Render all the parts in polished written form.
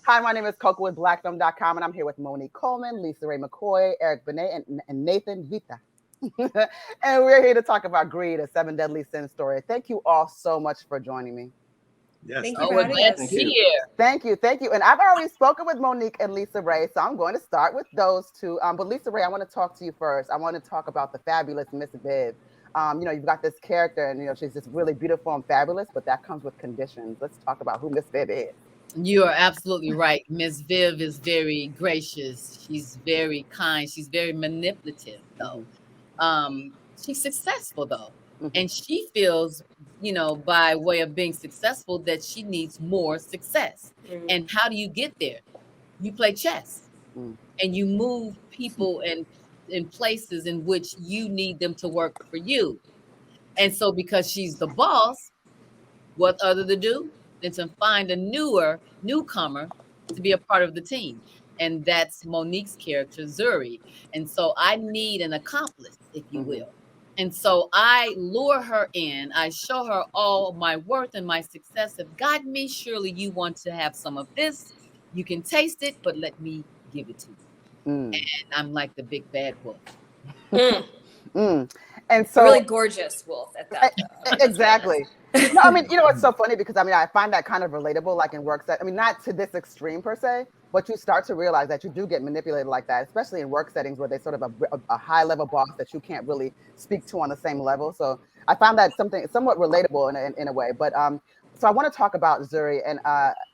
Hi, my name is Koku with blackfilm.com, and I'm here with Monique Coleman, LisaRaye McCoy, Eric Benet, and Nathan Witte. And we're here to talk about Greed, a seven deadly sin story. Thank you all so much for joining me. Yes, Thank you oh, for we're having glad us. to be Thank here. Thank you. And I've already spoken with Monique and LisaRaye, so I'm going to start with those two. But LisaRaye, I want to talk to you first. I want to talk about the fabulous Miss Viv. You've got this character, and she's just really beautiful and fabulous, but that comes with conditions. Let's talk about who Miss Viv is. You are absolutely right. Miss Viv is very gracious. She's very kind. She's very manipulative, though. She's successful, though. And she feels, by way of being successful, that she needs more success. And how do you get there? You play chess and you move people in places in which you need them to work for you. And so because she's the boss, what other to do than to find a newcomer to be a part of the team. And that's Monique's character, Zuri. And so I need an accomplice, if you will. And so I lure her in. I show her all my worth and my success have gotten me. Surely you want to have some of this. You can taste it, but let me give it to you. And I'm like the big bad wolf. And so a really gorgeous wolf at that. Exactly. No, I mean, it's so funny because I find that kind of relatable, like in work set. I mean, not to this extreme per se, but you start to realize that you do get manipulated like that, especially in work settings where there's sort of a high level boss that you can't really speak to on the same level. So I found that something somewhat relatable in a way. But so I want to talk about Zuri and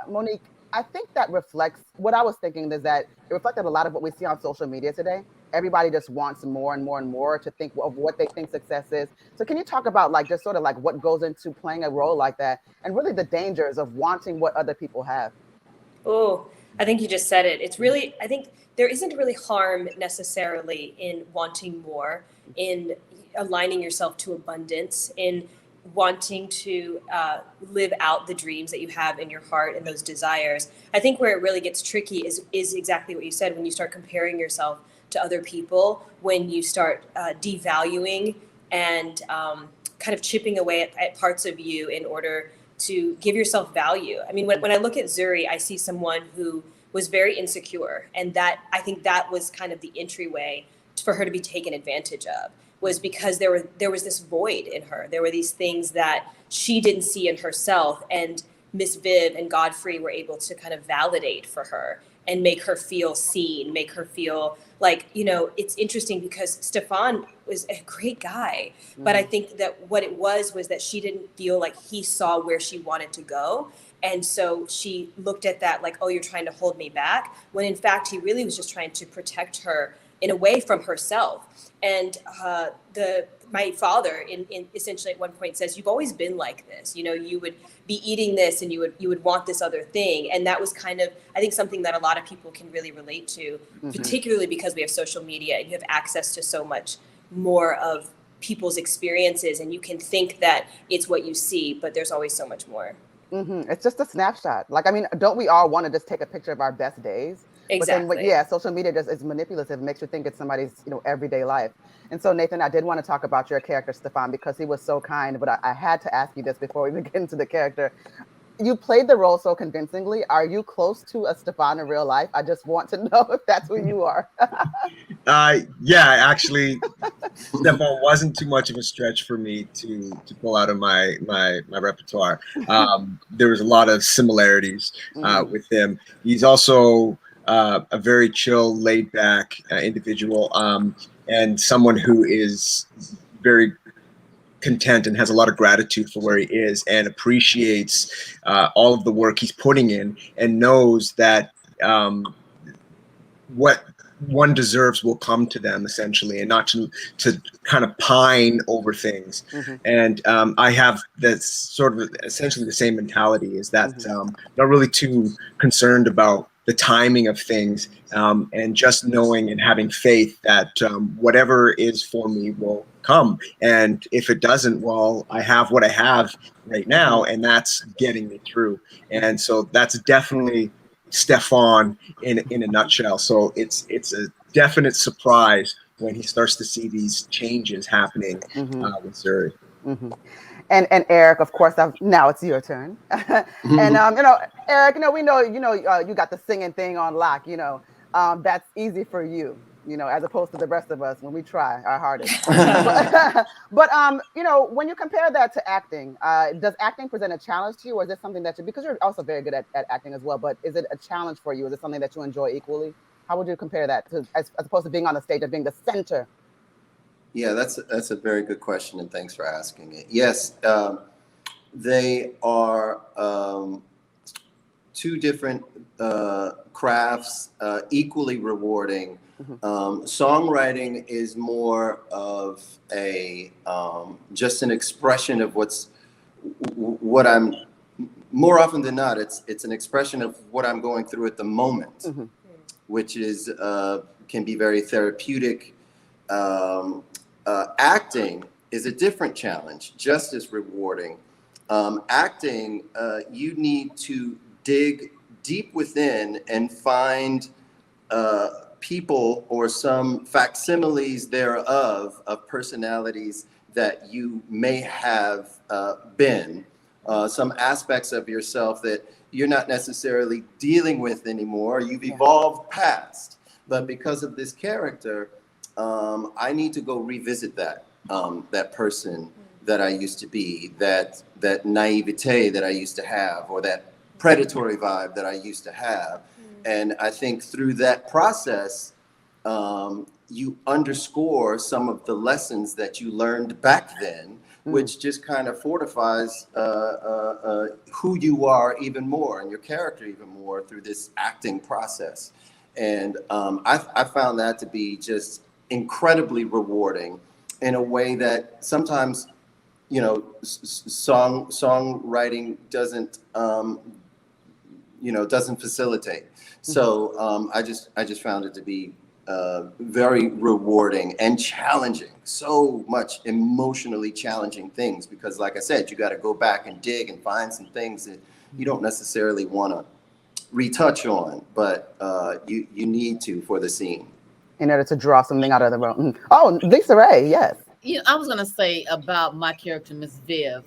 Monique. I think that reflects what I was thinking is that it reflected a lot of what we see on social media today. Everybody just wants more and more and more to think of what they think success is. So can you talk about just sort of what goes into playing a role like that and really the dangers of wanting what other people have? Oh, I think you just said it. It's really, I think there isn't really harm necessarily in wanting more, in aligning yourself to abundance, in wanting to live out the dreams that you have in your heart and those desires. I think where it really gets tricky is exactly what you said, when you start comparing yourself to other people, when you start devaluing and kind of chipping away at parts of you in order to give yourself value. I mean, when I look at Zuri, I see someone who was very insecure, and that I think that was kind of the entryway for her to be taken advantage of, was because there was this void in her. There were these things that she didn't see in herself, and Miss Viv and Godfrey were able to kind of validate for her and make her feel seen, make her feel like, it's interesting because Stefan was a great guy, but I think that what it was that she didn't feel like he saw where she wanted to go. And so she looked at that like, oh, you're trying to hold me back, when in fact he really was just trying to protect her in a way from herself. And my father in essentially at one point says, you've always been like this, you would be eating this and you would want this other thing. And that was kind of, I think, something that a lot of people can really relate to, particularly because we have social media and you have access to so much more of people's experiences, and you can think that it's what you see, but there's always so much more. It's just a snapshot. Don't we all want to just take a picture of our best days? Exactly. But then, social media just is manipulative. It makes you think it's somebody's, everyday life. And so, Nathan, I did want to talk about your character, Stefan, because he was so kind. But I had to ask you this before we even get into the character. You played the role so convincingly. Are you close to a Stefan in real life? I just want to know if that's who you are. Yeah, actually, Stefan wasn't too much of a stretch for me to pull out of my repertoire. There was a lot of similarities with him. He's also a very chill, laid back individual, and someone who is very content and has a lot of gratitude for where he is and appreciates all of the work he's putting in, and knows that what one deserves will come to them, essentially, and not to kind of pine over things. And I have that sort of essentially the same mentality, is that not really too concerned about the timing of things, and just knowing and having faith that whatever is for me will come. And if it doesn't, well, I have what I have right now, and that's getting me through. And so that's definitely Stefan in a nutshell. So it's a definite surprise when he starts to see these changes happening with Zuri. And Eric, of course, now it's your turn. And Eric, we know you got the singing thing on lock. That's easy for you. As opposed to the rest of us when we try our hardest. but when you compare that to acting, does acting present a challenge to you, or is it something that because you're also very good at acting as well, but is it a challenge for you? Is it something that you enjoy equally? How would you compare that to as opposed to being on the stage and being the center? Yeah, that's a very good question, and thanks for asking it. Yes, they are two different crafts, equally rewarding. Songwriting is more of a just an expression of what I'm. More often than not, it's an expression of what I'm going through at the moment, which is can be very therapeutic. Acting is a different challenge, just as rewarding. Acting, you need to dig deep within and find people or some facsimiles thereof of personalities that you may have been, some aspects of yourself that you're not necessarily dealing with anymore. You've evolved past, but because of this character, I need to go revisit that person that I used to be, that naivete that I used to have, or that predatory vibe that I used to have. And I think through that process, you underscore some of the lessons that you learned back then, which just kind of fortifies who you are even more and your character even more through this acting process. And I found that to be just incredibly rewarding in a way that sometimes, songwriting doesn't, doesn't facilitate. So I just found it to be very rewarding and challenging, so much emotionally challenging things, because like I said, you got to go back and dig and find some things that you don't necessarily want to retouch on, but you need to for the scene. In order to draw something out of the room. Oh, LisaRaye, yes. I was going to say about my character, Miss Viv,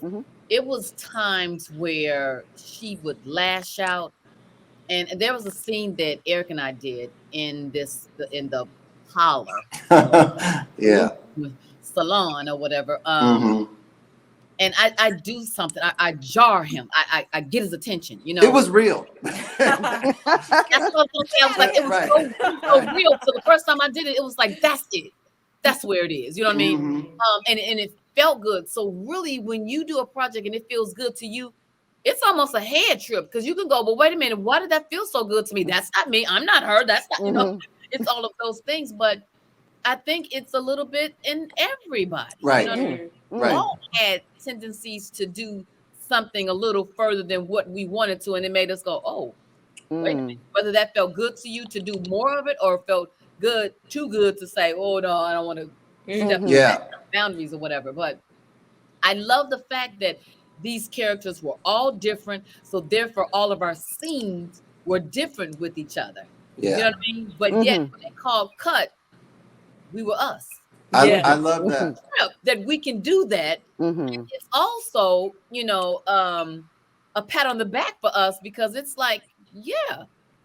it was times where she would lash out. And there was a scene that Eric and I did in the parlor, salon or whatever. And I do something. I jar him. I get his attention. It was real. That's what I was like. It was so real. So the first time I did it, it was like, that's it. That's where it is. You know what I mean? And it felt good. So really, when you do a project and it feels good to you, it's almost a head trip, because you can go, but wait a minute, why did that feel so good to me? That's not me. I'm not her. That's not, it's all of those things. But I think it's a little bit in everybody. Right. You know what I mean? We all had tendencies to do something a little further than what we wanted to, and it made us go, oh, wait a minute. Whether that felt good to you to do more of it, or felt too good to say, oh no, I don't want to step boundaries or whatever. But I love the fact that these characters were all different, so therefore all of our scenes were different with each other. You know what I mean? But yet when they called cut, we were us. I love that. That we can do that. And it's also, a pat on the back for us, because it's like,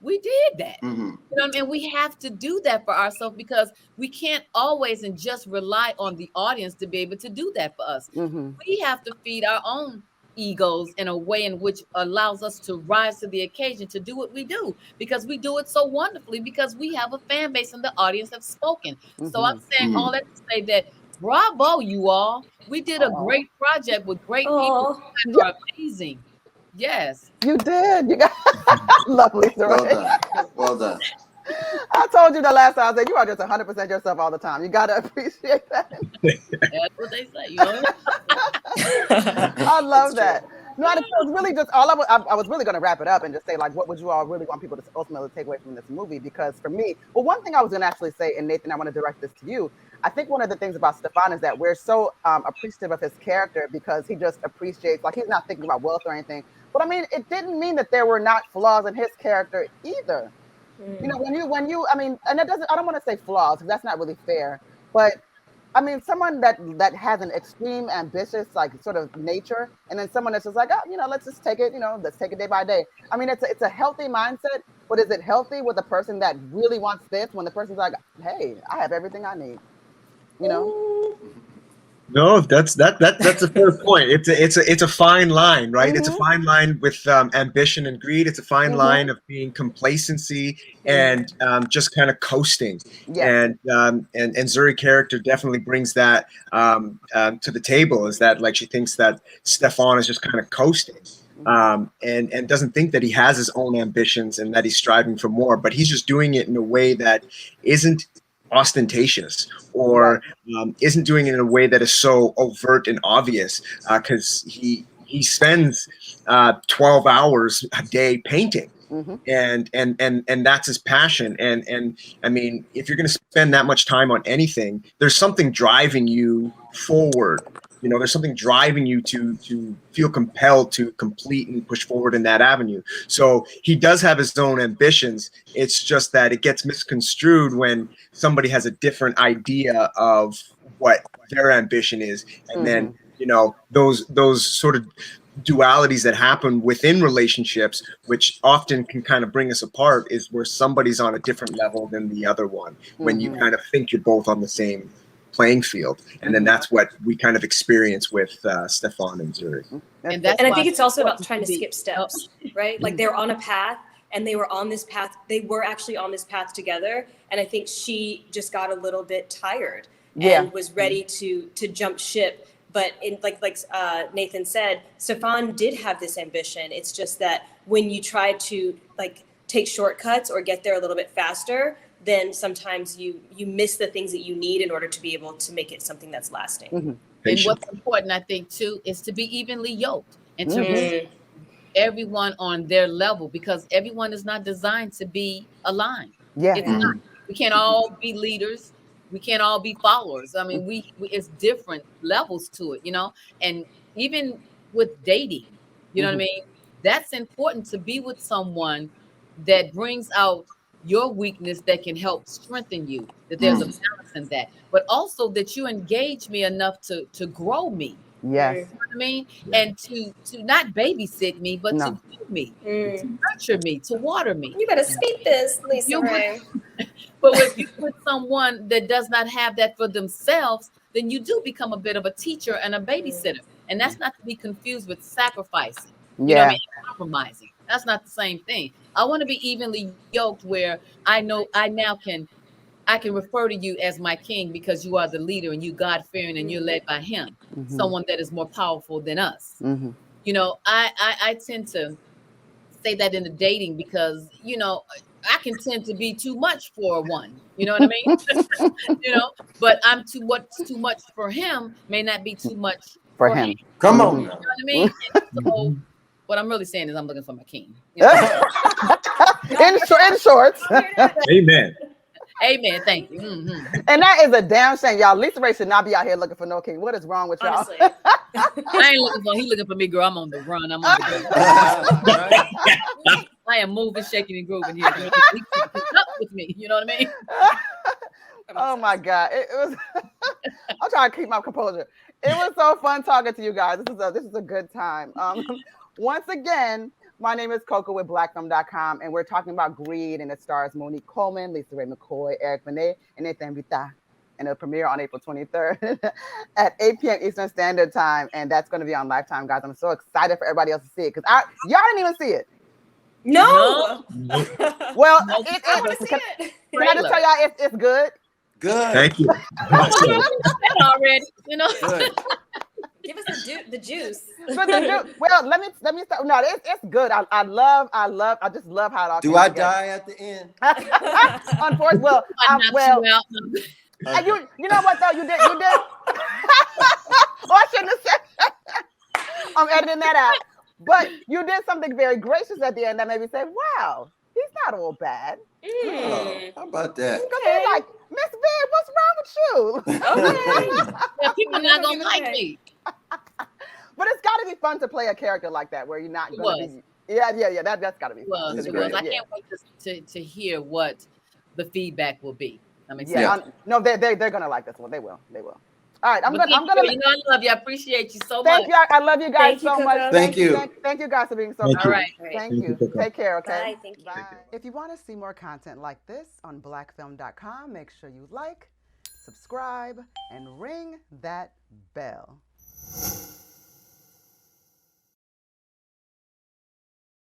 we did that. You know what I mean? We have to do that for ourselves, because we can't always and just rely on the audience to be able to do that for us. We have to feed our own egos in a way in which allows us to rise to the occasion to do what we do, because we do it so wonderfully, because we have a fan base and the audience have spoken. So I'm saying all that to say that bravo, you all. We did a great project with great people who are amazing. Yes. You did. You got lovely. Well done. I told you the last time, I said you are just 100% yourself all the time. You got to appreciate that. That's what they say. I love that. No, it was really just I was really going to wrap it up and just say, like, what would you all really want people to ultimately take away from this movie? Because for me, one thing I was going to actually say, and Nathan, I want to direct this to you. I think one of the things about Stefan is that we're so appreciative of his character, because he just appreciates, like, he's not thinking about wealth or anything. But I mean, it didn't mean that there were not flaws in his character either. When you, I mean, and it doesn't, I don't want to say flaws, because that's not really fair, but I mean, someone that has an extreme ambitious like sort of nature, and then someone that's just like, oh, let's just take it, let's take it day by day. I mean, it's a healthy mindset, but is it healthy with a person that really wants this when the person's like, hey, I have everything I need, No, that's a fair point. It's a fine line, right? It's a fine line with ambition and greed. It's a fine line of being complacency and just kind of coasting. Yeah. And Zuri character definitely brings that to the table. Is that like she thinks that Stefan is just kind of coasting. And doesn't think that he has his own ambitions and that he's striving for more, but he's just doing it in a way that isn't ostentatious or isn't doing it in a way that is so overt and obvious, because he spends 12 hours a day painting. And that's his passion. And I mean, if you're going to spend that much time on anything, there's something driving you forward. There's something driving you to feel compelled to complete and push forward in that avenue. So he does have his own ambitions. It's just that it gets misconstrued when somebody has a different idea of what their ambition is. And then, those sort of dualities that happen within relationships, which often can kind of bring us apart, is where somebody's on a different level than the other one, when you kind of think you're both on the same playing field. And then that's what we kind of experience with Stefan and Zuri. And I think it's also about trying to skip steps, right? Like they're on a path and they were on this path. They were actually on this path together. And I think she just got a little bit tired and was ready to jump ship. But like Nathan said, Stefan did have this ambition. It's just that when you try to like take shortcuts or get there a little bit faster, then sometimes you miss the things that you need in order to be able to make it something that's lasting. And what's important, I think, too, is to be evenly yoked and to respect everyone on their level, because everyone is not designed to be aligned. It's not. We can't all be leaders. We can't all be followers. I mean, we it's different levels to it, and even with dating, what I mean? That's important, to be with someone that brings out your weakness, that can help strengthen you, that there's a balance in that, but also that you engage me enough to grow me. Yes. You know what I mean? And to not babysit me, but to feed me, to nurture me, to water me. You better speak this, LisaRaye. But if you put someone that does not have that for themselves, then you do become a bit of a teacher and a babysitter. And that's not to be confused with sacrificing. You know what I mean? Compromising. That's not the same thing. I want to be evenly yoked, where I know I can refer to you as my king, because you are the leader and you God-fearing and you're led by him, someone that is more powerful than us. I tend to say that in the dating, because, I can tend to be too much for one, you know what I mean? But I'm too much for him may not be too much for him. Come on. You know what I mean? So what I'm really saying is I'm looking for my king. In shorts. Amen. Amen. Thank you. And that is a damn shame, y'all. LisaRaye should not be out here looking for no king. What is wrong with y'all? Honestly. I ain't looking for. He looking for me, girl. I'm on the run. I'm on the run. I am moving, shaking, and grooving here. Keep up with me. You know what I mean? Oh my God! It was. I'm trying to keep my composure. It was so fun talking to you guys. This is a good time. Once again, my name is Koku with blackfilm.com, and we're talking about greed, and it stars Monique Coleman, LisaRaye McCoy, Eric Benet, and Nathan Witte. And it'll premiere on April 23rd at 8 p.m. Eastern Standard Time, and that's going to be on Lifetime, guys. I'm so excited for everybody else to see it, because y'all didn't even see it. No. Well, I want to see it. Can I just tell y'all it's good? Good. Thank you. Already, Good. Give us the juice. Well, let me start. No, it's good. I just love how it all. Do I die at the end? Unfortunately, you know what though? You did. Oh, I shouldn't have said that. I'm editing that out. But you did something very gracious at the end that made me say, "Wow, he's not all bad." Oh, how about that? Because like, Miss Viv, what's wrong with you? Yeah, people not gonna like me. But it's got to be fun to play a character like that where you're not going to be. Yeah. That's got to be fun. It was. I can't wait to hear what the feedback will be. I'm Yeah, excited. no, they're gonna like this one. They will. All right, I'm But gonna. you know, I love you. I appreciate you so Thank much. you. I love you guys Thank you, so much. Coco. Thank you. Thank you guys for being so Thank kind. you. All right. Great. Thank Thank you, you. Coco. Take care. Okay. Bye. Thank you. Bye. If you want to see more content like this on blackfilm.com, make sure you like, subscribe, and ring that bell.